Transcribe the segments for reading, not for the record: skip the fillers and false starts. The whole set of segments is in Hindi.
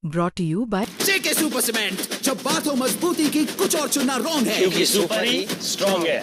Brought to you by JK super cement. जब बात हो मजबूती की, कुछ और चुनना रॉन्ग है, क्योंकि सुपर ही स्ट्रॉन्ग है।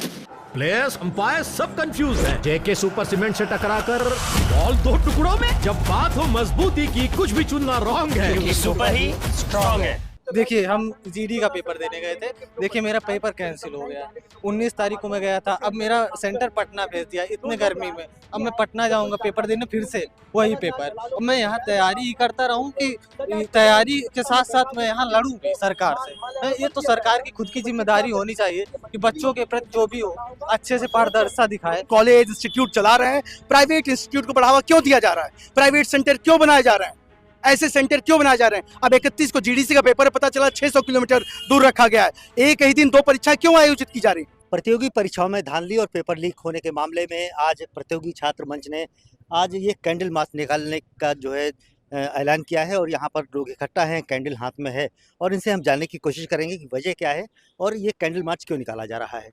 प्लेयर्स अंपायर सब कंफ्यूज है। जेके सुपर सीमेंट से टकराकर बॉल दो टुकड़ों में। जब बात हो मजबूती की, कुछ भी चुनना रॉन्ग है, क्योंकि सुपर ही स्ट्रॉन्ग है। देखिए, हम जीडी का पेपर देने गए थे। देखिए, मेरा पेपर कैंसिल हो गया। 19 तारीख को मैं गया था, अब मेरा सेंटर पटना भेज दिया इतने गर्मी में। अब मैं पटना जाऊंगा पेपर देने, फिर से वही पेपर। अब मैं यहाँ तैयारी ही करता रहूं कि तैयारी के साथ साथ मैं यहाँ लड़ूं भी सरकार से। ये तो सरकार की खुद की जिम्मेदारी होनी चाहिए कि बच्चों के प्रति जो भी हो अच्छे से पारदर्शिता दिखाए। कॉलेज इंस्टीट्यूट चला रहे हैं, प्राइवेट इंस्टीट्यूट को बढ़ावा क्यों दिया जा रहा है? प्राइवेट सेंटर क्यों बनाए जा रहे हैं? ऐसे सेंटर क्यों बनाए जा रहे हैं? अब 31 को जीडीसी का पेपर पता चला 600 किलोमीटर दूर रखा गया है। एक ही दिन दो परीक्षाएं क्यों आयोजित की जा रही? प्रतियोगी परीक्षाओं में धांधली और पेपर लीक होने के मामले में आज प्रतियोगी छात्र मंच ने आज ये कैंडल मार्च निकालने का जो है ऐलान किया है और यहाँ पर लोग इकट्ठा हैं, कैंडल हाथ में है और इनसे हम जानने की कोशिश करेंगे कि वजह क्या है और ये कैंडल मार्च क्यों निकाला जा रहा है।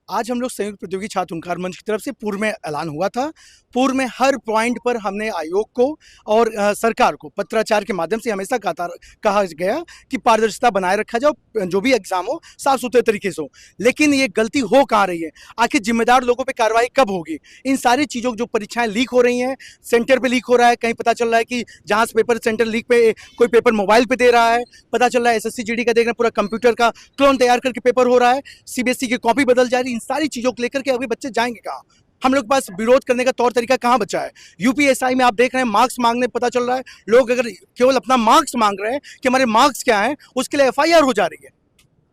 आज हम लोग संयुक्त प्रतियोगी छात्र हुंकार मंच की तरफ से पूर्व में ऐलान हुआ था। पूर्व में हर पॉइंट पर हमने आयोग को और सरकार को पत्राचार के माध्यम से हमेशा कहा गया कि पारदर्शिता बनाए रखा जाए, जो भी एग्जाम हो साफ सुथरे तरीके से हो। लेकिन ये गलती हो कहाँ रही है? आखिर जिम्मेदार लोगों पे कार्रवाई कब होगी? इन सारी चीज़ों जो परीक्षाएं लीक हो रही हैं, सेंटर पे लीक हो रहा है, कहीं पता चल रहा है कि जहाँ से पेपर सेंटर लीक पे कोई पेपर मोबाइल पे दे रहा है, पता चल रहा है SSC GD का देख रहे हैं पूरा कंप्यूटर का क्लोन तैयार करके पेपर हो रहा है, CBSE की कॉपी बदल जा रही है। इन सारी चीज़ों को लेकर के अभी बच्चे जाएंगे कहाँ? हम लोग के पास विरोध करने का तौर तरीका कहाँ बचा है? UPSI में आप देख रहे हैं मार्क्स मांगने पता चल रहा है, लोग अगर केवल अपना मार्क्स मांग रहे हैं कि हमारे मार्क्स क्या हैं, उसके लिए FIR हो जा रही है।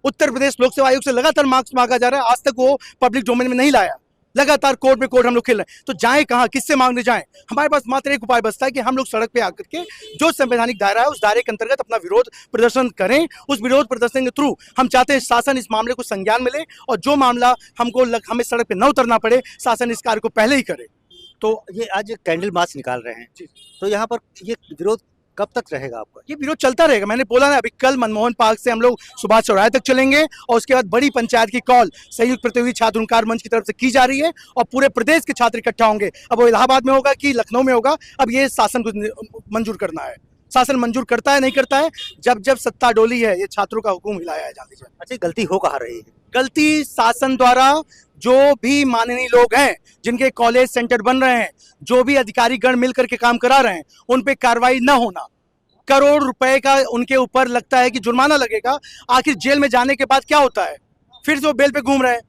उत्तर प्रदेश लोक सेवा आयोग से लगातार मार्क्स मांगा जा रहा है, आज तक वो पब्लिक डोमेन में नहीं लाया। लगातार कोर्ट में कोर्ट हम लोग खेल रहे हैं, तो जाएं कहाँ, किससे मांगने जाएं? हमारे पास मात्र एक उपाय बचता है कि हम लोग सड़क पे आकर के जो संवैधानिक दायरा है उस दायरे के अंतर्गत अपना विरोध प्रदर्शन करें। उस विरोध प्रदर्शन के थ्रू हम चाहते हैं शासन इस मामले को संज्ञान में ले और जो मामला हमें सड़क पे न उतरना पड़े, शासन इस कार्य को पहले ही करे। तो ये आज कैंडल मार्च निकाल रहे हैं, तो यहाँ पर ये विरोध कब तक रहेगा आपका? ये विरोध चलता रहेगा। मैंने बोला ना, अभी कल मनमोहन पार्क से हम लोग सुभाष चौराहे तक चलेंगे और उसके बाद बड़ी पंचायत की कॉल संयुक्त प्रतियोगी छात्र हुंकार मंच की तरफ से की जा रही है और पूरे प्रदेश के छात्र इकट्ठा होंगे। अब वो इलाहाबाद में होगा कि लखनऊ में होगा, अब ये शासन को मंजूर करना है। शासन मंजूर करता है नहीं करता है, जब सत्ता डोली है, ये छात्रों का हुक्म हिलाया है। जल्दी से अच्छा, गलती हो कहाँ रही है? गलती शासन द्वारा जो भी माननीय लोग हैं, जिनके कॉलेज सेंटर बन रहे हैं, जो भी अधिकारी गण मिल करके काम करा रहे हैं, उन पे कार्रवाई न होना। करोड़ रुपए का उनके ऊपर लगता है कि जुर्माना लगेगा। आखिर जेल में जाने के बाद क्या होता है? फिर से वो बेल पे घूम रहे हैं।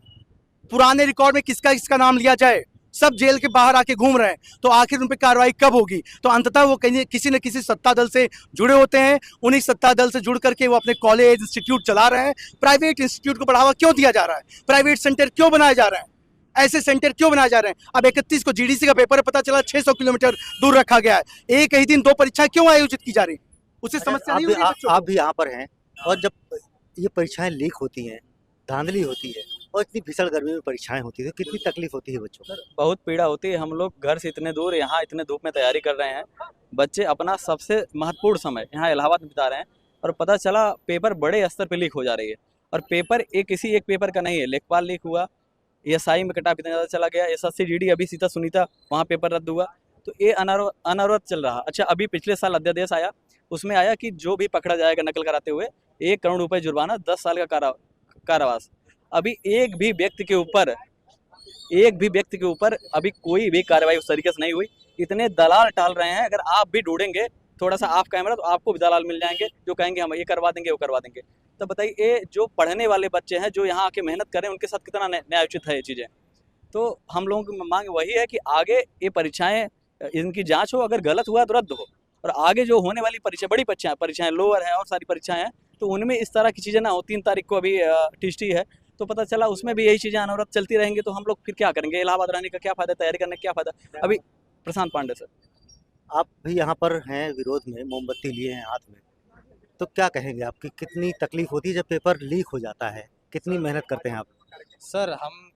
पुराने रिकॉर्ड में किसका नाम लिया जाए, सब जेल के बाहर आके घूम रहे हैं। तो आखिर उन पे कार्रवाई कब होगी? तो अंततः वो कहीं किसी न किसी सत्ता दल से जुड़े होते हैं, उन्हीं सत्ता दल से जुड़ करके वो अपने कॉलेज इंस्टीट्यूट चला रहे हैं। प्राइवेट इंस्टीट्यूट को बढ़ावा क्यों दिया जा रहा है? प्राइवेट सेंटर क्यों बनाए जा रहे हैं? ऐसे सेंटर क्यों बनाए जा रहे हैं? अब 31 को GDC का पेपर पता चला 600 किलोमीटर दूर रखा गया है। एक ही दिन दो परीक्षाएं क्यों आयोजित की जा रही? उसे समस्या नहीं होगी? आप भी यहाँ पर हैं और जब ये परीक्षाएं लीक होती हैं, धांधली होती है और इतनी भीषण गर्मी में परीक्षाएं होती है, तो कितनी तकलीफ होती है बच्चों को? बहुत पीड़ा होती है। हम लोग घर से इतने दूर यहाँ इतने धूप में तैयारी कर रहे हैं, बच्चे अपना सबसे महत्वपूर्ण समय यहाँ इलाहाबाद में बिता रहे हैं और पता चला पेपर बड़े स्तर पे लीक हो जा रही है। और पेपर किसी एक पेपर का नहीं है, लेखपाल लीक हुआ, SI में कटाप इतना ज़्यादा चला गया, SSC GD अभी सीता सुनीता वहाँ पेपर रद्द हुआ, तो ये अनवरत चल रहा। अच्छा, अभी पिछले साल अध्यादेश आया, उसमें आया कि जो भी पकड़ा जाएगा नकल कराते हुए 1 करोड़ रुपए जुर्माना, 10 साल का कारावास। अभी एक भी व्यक्ति के ऊपर अभी कोई भी कार्रवाई उस तरीके से नहीं हुई। इतने दलाल टाल रहे हैं। अगर आप भी ढूंढेंगे थोड़ा सा ऑफ कैमरा, तो आपको भी दलाल मिल जाएंगे जो कहेंगे हम ये करवा देंगे, वो करवा देंगे। तो बताइए, ये जो पढ़ने वाले बच्चे हैं, जो यहाँ आके मेहनत करें, उनके साथ कितना न्यायोचित है ये चीज़ें? तो हम लोगों की मांग वही है कि आगे ये परीक्षाएं, इनकी जाँच हो, अगर गलत हुआ तो रद्द हो, और आगे जो होने वाली परीक्षा, बड़ी परीक्षाएं लोअर है और सारी परीक्षाएं हैं, तो उनमें इस तरह की चीज़ें ना हो। 3 तारीख को अभी TST है, तो पता चला उसमें भी यही चीज़ें अनवरत चलती रहेंगी, तो हम लोग फिर क्या करेंगे? इलाहाबाद रहने का क्या फ़ायदा, तैयारी करने का क्या फ़ायदा? अभी प्रशांत पांडे सर, आप भी यहाँ पर हैं विरोध में, मोमबत्ती लिए हैं हाथ में, तो क्या कहेंगे? आपकी कितनी तकलीफ होती है जब पेपर लीक हो जाता है? कितनी मेहनत करते हैं आप? सर, हम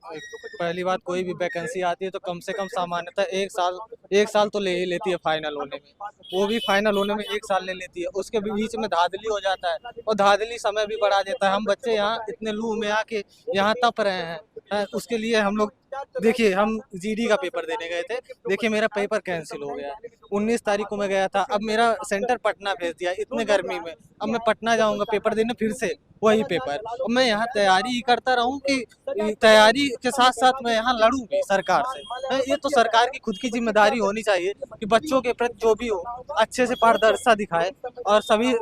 पहली बात, कोई भी वैकेंसी आती है तो कम से कम सामान्यतः एक साल तो ले ही लेती है फाइनल होने में। वो भी फाइनल होने में 1 साल ले लेती है। उसके बीच में धांधली हो जाता है और धांधली समय भी बढ़ा देता है। हम बच्चे यहाँ इतने लू में आके यहाँ तप रहे हैं, उसके लिए हम लोग देखिए हम जीडी का पेपर देने गए थे। देखिए मेरा पेपर कैंसिल हो गया। 19 तारीख को मैं गया था, अब मेरा सेंटर पटना भेज दिया इतने गर्मी में। अब मैं पटना जाऊंगा पेपर देने फिर से वही पेपर। अब मैं यहाँ तैयारी ही करता रहूं कि तैयारी के साथ साथ मैं यहाँ लड़ूं भी सरकार से। ये तो सरकार की खुद की जिम्मेदारी होनी चाहिए कि बच्चों के प्रति जो भी हो अच्छे से पारदर्शिता दिखाए और सभी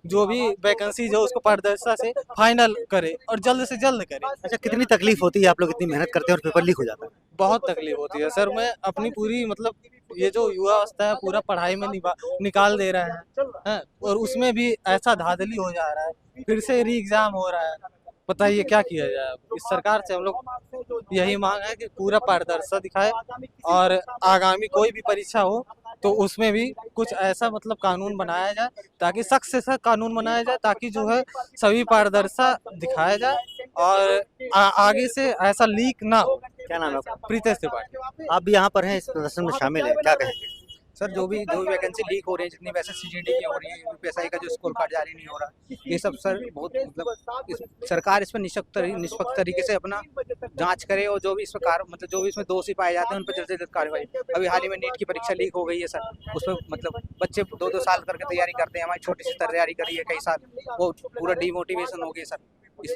जो भी वैकेंसीज हो उसको पारदर्शिता से फाइनल करे और जल्द से जल्द करे। अच्छा, कितनी तकलीफ होती है, आप लोग इतनी मेहनत करते हैं और पेपर लीक हो जाता है? बहुत तकलीफ होती है सर। मैं अपनी पूरी मतलब ये जो युवा अवस्था है पूरा पढ़ाई में निकाल दे रहे हैं और उसमें भी ऐसा धांधली हो जा रहा है, फिर से री एग्जाम हो रहा है। बताइए क्या किया जाए। इस सरकार से हम लोग यही मांग है कि पूरा पारदर्शिता दिखाए और आगामी कोई भी परीक्षा हो तो उसमें भी कुछ ऐसा मतलब कानून बनाया जाए ताकि सख्त से सख्त कानून बनाया जाए ताकि जो है सभी पारदर्शिता दिखाया जाए और आगे से ऐसा लीक ना हो। क्या नाम है आपका? प्रीतेश त्रिपाठी। आप भी यहाँ पर हैं, इस प्रदर्शन में शामिल हैं, क्या कहेंगे? सर जो भी वैकेंसी लीक हो रही है, जितनी वैसे सीजीडी की हो रही है, यूपीएसआई का जो स्कोर कार्ड जारी नहीं हो रहा, ये सब सर बहुत मतलब सरकार इस पर निष्पक्ष तरीके से अपना जांच करे और जो भी इस पर मतलब जो भी इसमें दोषी पाए जाते हैं उन पर जल्द से जल्द कार्रवाई। अभी हाल ही में नीट की परीक्षा लीक हो गई है सर, उसमें मतलब बच्चे 2-2 साल करके तैयारी करते हैं, हमारी छोटी सी तैयारी करी है कई साल, वो पूरा डिमोटिवेशन हो गया सर।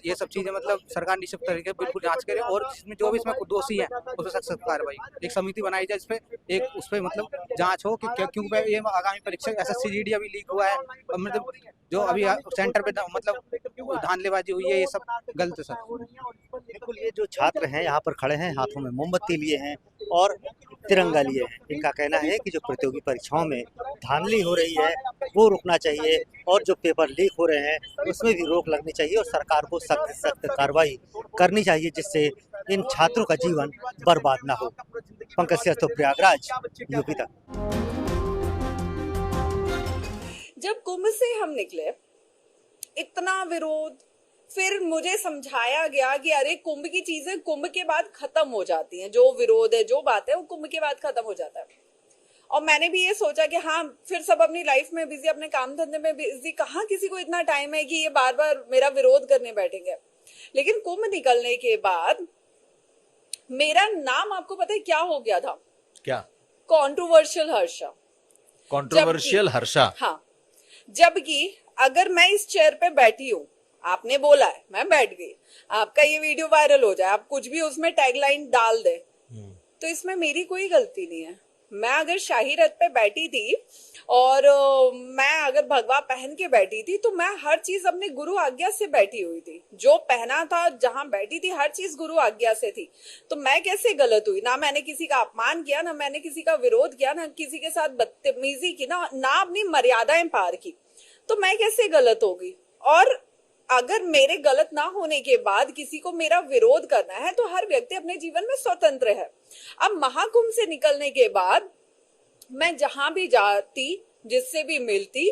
ये सब चीजें मतलब सरकार निष्पक्ष तरीके से बिल्कुल जांच करे और इसमें जो भी इसमें दोषी है उस पर सख्त कार्रवाई। एक समिति बनाई जाए जिसपे एक उस पर मतलब जांच हो कि क्योंकि ये आगामी परीक्षा एसएससी जीडी अभी लीक हुआ है और मतलब जो अभी सेंटर पे मतलब धांधलेबाजी हुई है, ये सब गलत है सर। बिल्कुल, ये जो छात्र हैं यहाँ पर खड़े हैं, हाथों में मोमबत्ती लिए हैं और तिरंगा लिए हैं। इनका कहना है कि जो प्रतियोगी परीक्षाओं में धांधली हो रही है वो रुकना चाहिए और जो पेपर लीक हो रहे हैं उसमें भी रोक लगनी चाहिए और सरकार को सख्त से सख्त कार्रवाई करनी चाहिए जिससे इन छात्रों का जीवन बर्बाद ना हो। पंकज श्रीवास्तव, प्रयागराज, यूपी तक। जब कुंभ से हम निकले इतना विरोध, फिर मुझे समझाया गया कि अरे कुंभ की चीजें कुंभ के बाद खत्म हो जाती हैं, जो विरोध है जो बात है वो कुंभ के बाद खत्म हो जाता है। और मैंने भी ये सोचा कि हाँ फिर सब अपनी लाइफ में बिजी, अपने काम धंधे में बिजी, कहाँ किसी को इतना टाइम है कि ये बार बार मेरा विरोध करने बैठेंगे। लेकिन कुंभ निकलने के बाद मेरा नाम आपको पता है क्या हो गया था? क्या? कंट्रोवर्शियल हर्षा। कंट्रोवर्शियल हर्षा? हाँ, जबकि अगर मैं इस चेयर पे बैठी हूँ, आपने बोला है, मैं बैठ गई, आपका ये वीडियो वायरल हो जाए, आप कुछ भी उसमें टैगलाइन डाल दे, तो इसमें मेरी कोई गलती नहीं है। मैं अगर शाही रथ पे बैठी थी और मैं अगर भगवा पहन के बैठी थी तो मैं हर चीज अपने गुरु आज्ञा से बैठी हुई थी। जो पहना था, जहां बैठी थी, हर चीज गुरु आज्ञा से थी। तो मैं कैसे गलत हुई? ना मैंने किसी का अपमान किया, ना मैंने किसी का विरोध किया, ना किसी के साथ बदतमीजी की, ना अपनी मर्यादाएं पार की। तो मैं कैसे गलत होगी? और अगर मेरे गलत ना होने के बाद किसी को मेरा विरोध करना है तो हर व्यक्ति अपने जीवन में स्वतंत्र है। अब महाकुंभ से निकलने के बाद मैं जहां भी जाती, जिससे भी मिलती,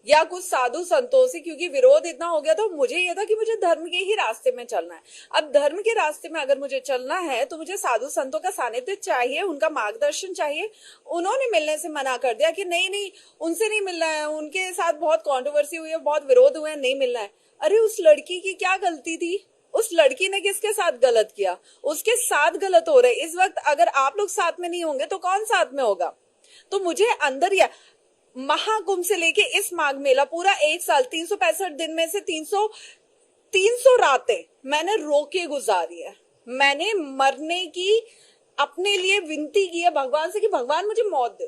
या कुछ साधु संतों से, क्योंकि विरोध इतना हो गया था, मुझे यह था कि मुझे धर्म के ही रास्ते में चलना है। अब धर्म के रास्ते में अगर मुझे चलना है तो मुझे साधु संतों का सानिध्य चाहिए, उनका मार्गदर्शन चाहिए। उन्होंने मिलने से मना कर दिया कि नहीं उनसे नहीं मिलना है, उनके साथ बहुत कंट्रोवर्सी हुई है, बहुत विरोध हुए हैं, नहीं मिलना है। अरे उस लड़की की क्या गलती थी? उस लड़की ने किसके साथ गलत किया? उसके साथ गलत हो रहे। इस वक्त अगर आप लोग साथ में नहीं होंगे तो कौन साथ में होगा? तो मुझे अंदर या महाकुंभ से लेके इस माघ मेला पूरा 1 साल, 365 दिन में से 300 रातें मैंने रो के गुजारी है। मैंने मरने की अपने लिए विनती की है भगवान से कि भगवान मुझे मौत दे।